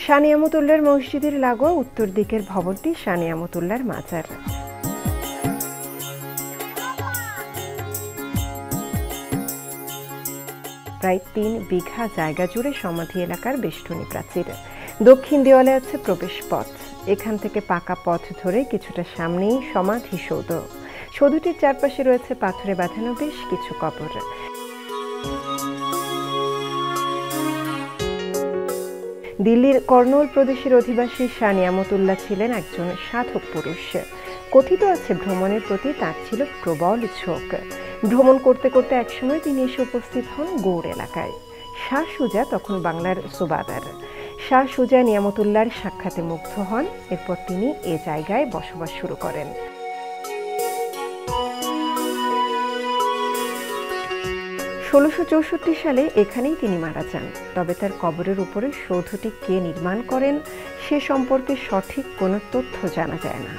শাহ নিয়ামতুল্লাহর মসজিদের লাগোয়া উত্তর দিকের ভবনটি শাহ নিয়ামতুল্লাহর মাজার। প্রায় ৩ বিঘা জায়গা জুড়ে সমাধি এলাকার বেষ্টনী প্রাচীর। দক্ষিণ দেওয়ালে আছে প্রবেশ পথ। এখান থেকে পাকা পথ ধরে কিছুটা সামনেই সমাধিসৌধ। সৌধটির চারপাশে রয়েছে পাথরে বাঁধানো বেশ কিছু কবর। দিল্লির কর্নৌল প্রদেশের অধিবাসী শাহ নিয়ামতুল্লাহ ছিলেন একজন সাধক পুরুষ। কথিত আছে ভ্রমণের প্রতি তার ছিল প্রবল ঝোঁক। ভ্রমণ করতে করতে একসময় তিনি এসে উপস্থিত হন গৌড় এলাকায়। শাহ সুজা তখন বাংলার সুবাদার। শাহ সুজা নিয়ামতুল্লাহর সাক্ষাতে মুগ্ধ হন। এরপর তিনি এ জায়গায় বসবাস শুরু করেন। ১৬৬৪ সালে এখানেই তিনি মারা যান। তবে তার কবরের উপরে সৌধটি কে নির্মাণ করেন সে সম্পর্কে সঠিক কোনো তথ্য জানা যায় না।